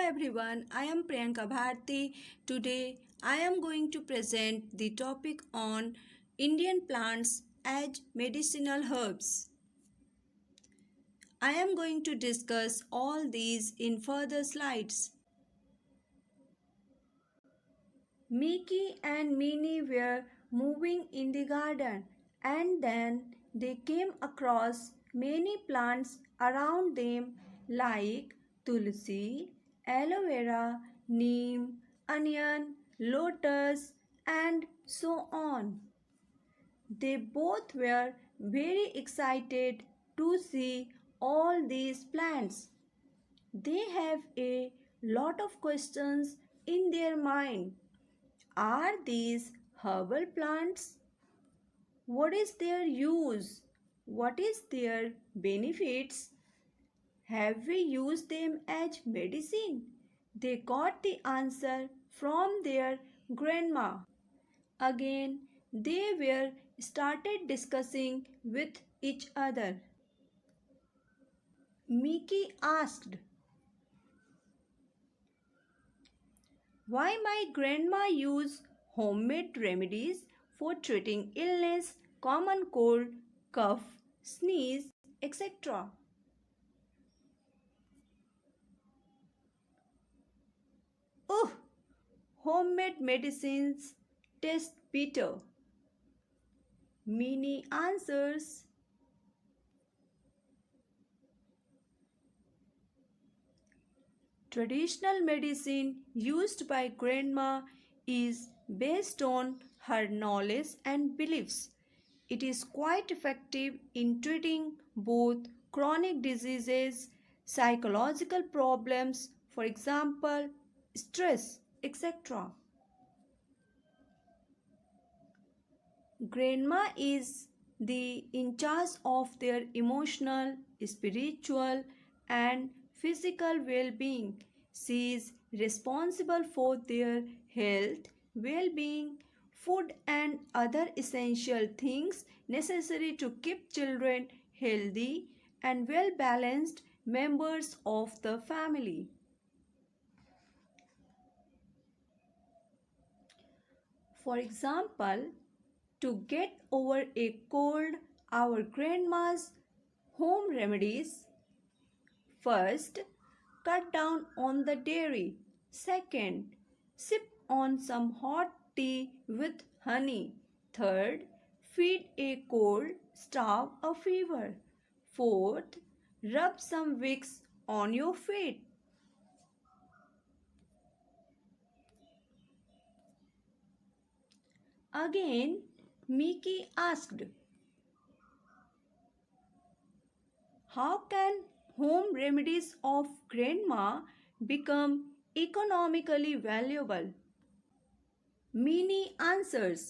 everyone, I am Priyanka Bharti. Today I am going to present the topic on Indian plants as medicinal herbs. I am going to discuss all these in further slides. Mickey and Minnie were moving in the garden and then they came across many plants around them like tulsi, aloe vera, neem, onion, lotus, and so on. They both were very excited to see all these plants. They have a lot of questions in their mind. Are these herbal plants? What is their use? What is their benefits? Have we used them as medicine? They got the answer from their grandma. Again, they were started discussing with each other. Mickey asked, "Why my grandma use homemade remedies for treating illness, common cold, cough, sneeze, etc." Oh, homemade medicines taste bitter. Minnie answers, "Traditional medicine used by grandma is based on her knowledge and beliefs. It is quite effective in treating both chronic diseases, psychological problems, for example, stress, etc." Grandma is the in charge of their emotional, spiritual, and physical well-being. She is responsible for their health, well-being, food, and other essential things necessary to keep children healthy and well-balanced members of the family. For example, to get over a cold, our grandma's home remedies: first, cut down on the dairy. Second, sip on some hot tea with honey. Third, feed a cold, starve a fever. Fourth, rub some Vicks on your feet. Again, Mickey asked, "How can home remedies of grandma become economically valuable?" Minnie answers,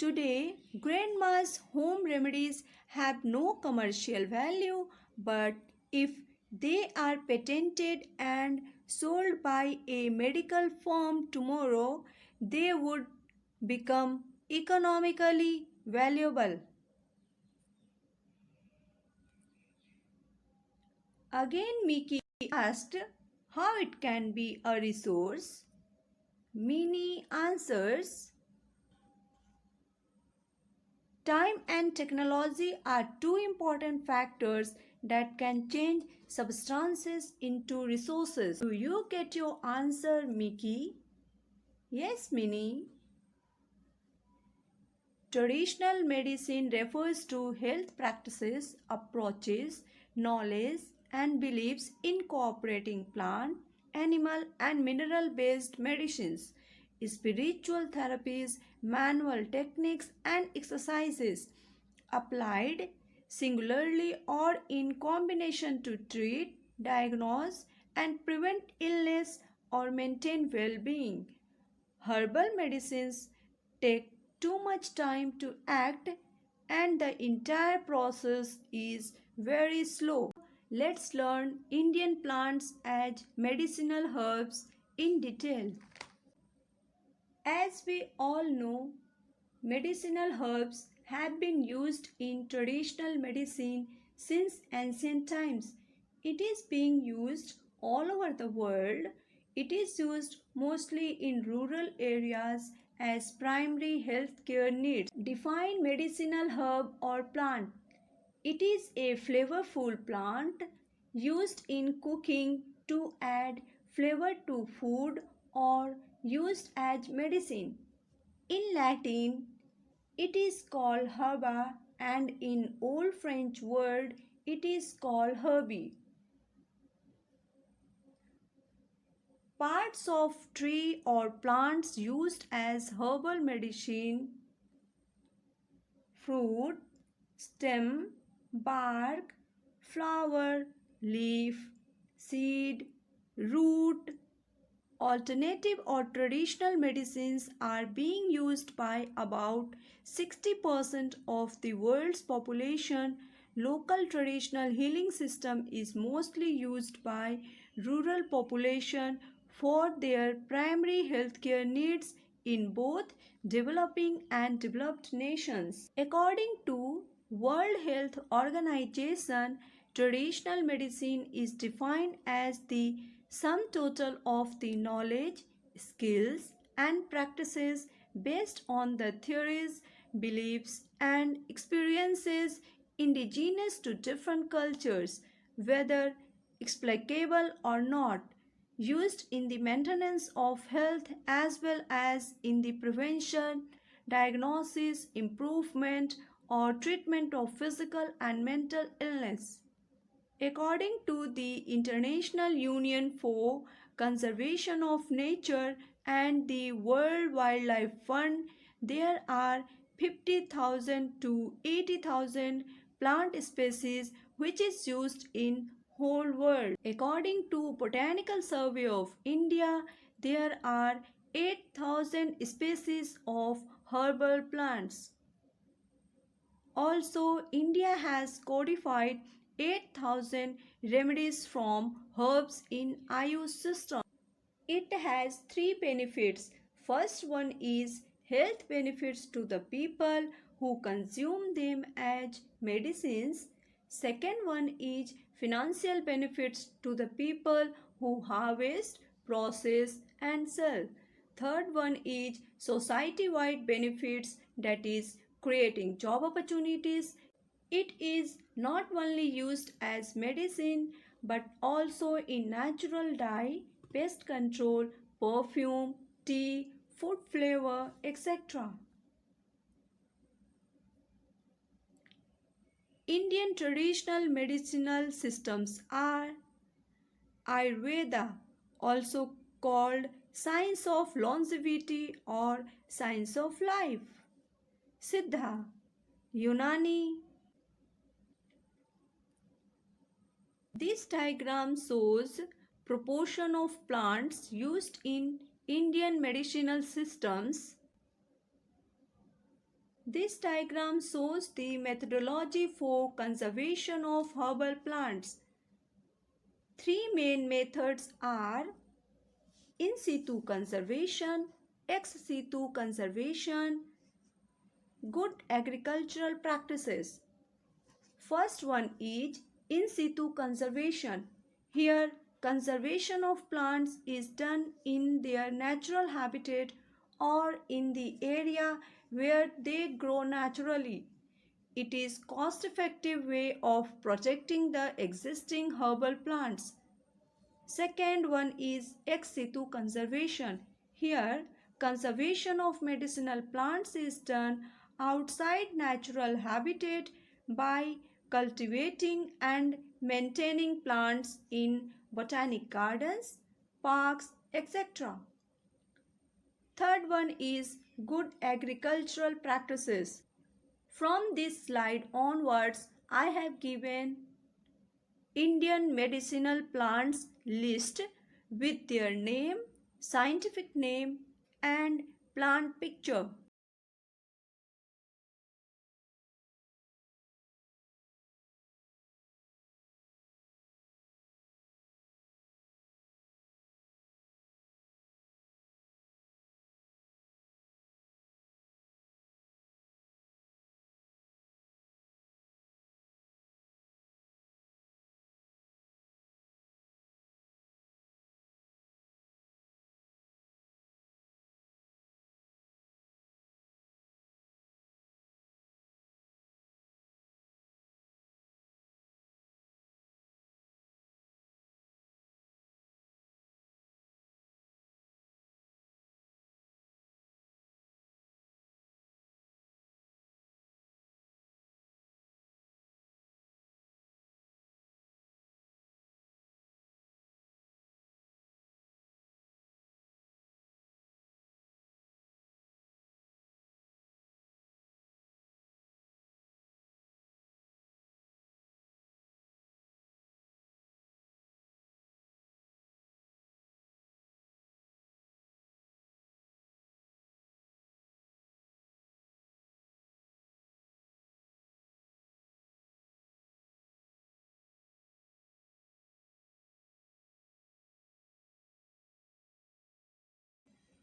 "Today, grandma's home remedies have no commercial value, but if they are patented and sold by a medical firm tomorrow, they would become economically valuable." Again, Mickey asked how it can be a resource. Minnie answers, "Time and technology are two important factors that can change substances into resources." Do you get your answer, Mickey? Yes, Minnie. Traditional medicine refers to health practices, approaches, knowledge, and beliefs incorporating plant, animal, and mineral based medicines, spiritual therapies, manual techniques, and exercises applied singularly or in combination to treat, diagnose, and prevent illness or maintain well being. Herbal medicines take too much time to act and the entire process is very slow. Let's learn Indian plants as medicinal herbs in detail. As we all know, medicinal herbs have been used in traditional medicine since ancient times. It is being used all over the world. It is used mostly in rural areas as primary healthcare needs. Define medicinal herb or plant. It is a flavorful plant used in cooking to add flavor to food or used as medicine. In Latin, it is called herba, and in Old French word, it is called herbe. Parts of tree or plants used as herbal medicine: fruit, stem, bark, flower, leaf, seed, root. Alternative or traditional medicines are being used by about 60% of the world's population. Local traditional healing system is mostly used by rural population for their primary healthcare needs in both developing and developed nations. According to World Health Organization, traditional medicine is defined as the sum total of the knowledge, skills, and practices based on the theories, beliefs, and experiences indigenous to different cultures, whether explicable or not, used in the maintenance of health as well as in the prevention, diagnosis, improvement, or treatment of physical and mental illness. According to the International Union for Conservation of Nature and the World Wildlife Fund, there are 50,000 to 80,000 plant species which is used in whole world. According to Botanical Survey of India, there are 8,000 species of herbal plants. Also, India has codified 8,000 remedies from herbs in Ayush system. It has three benefits. First one is health benefits to the people who consume them as medicines. Second one is financial benefits to the people who harvest, process and sell. Third one is society-wide benefits, that is creating job opportunities. It is not only used as medicine but also in natural dye, pest control, perfume, tea, food flavor, etc. Indian traditional medicinal systems are Ayurveda, also called science of longevity or science of life; Siddha, Unani. This diagram shows proportion of plants used in Indian medicinal systems. This diagram shows the methodology for conservation of herbal plants. Three main methods are in situ conservation, ex situ conservation, good agricultural practices. First one is in situ conservation. Here, conservation of plants is done in their natural habitat or in the area where they grow naturally. It is cost-effective way of protecting the existing herbal plants. Second one is ex situ conservation. Here, conservation of medicinal plants is done outside natural habitat by cultivating and maintaining plants in botanic gardens, parks, etc. Third one is good agricultural practices. From this slide onwards, I have given Indian medicinal plants list with their name, scientific name and plant picture.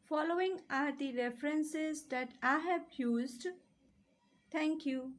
Following are the references that I have used. Thank you.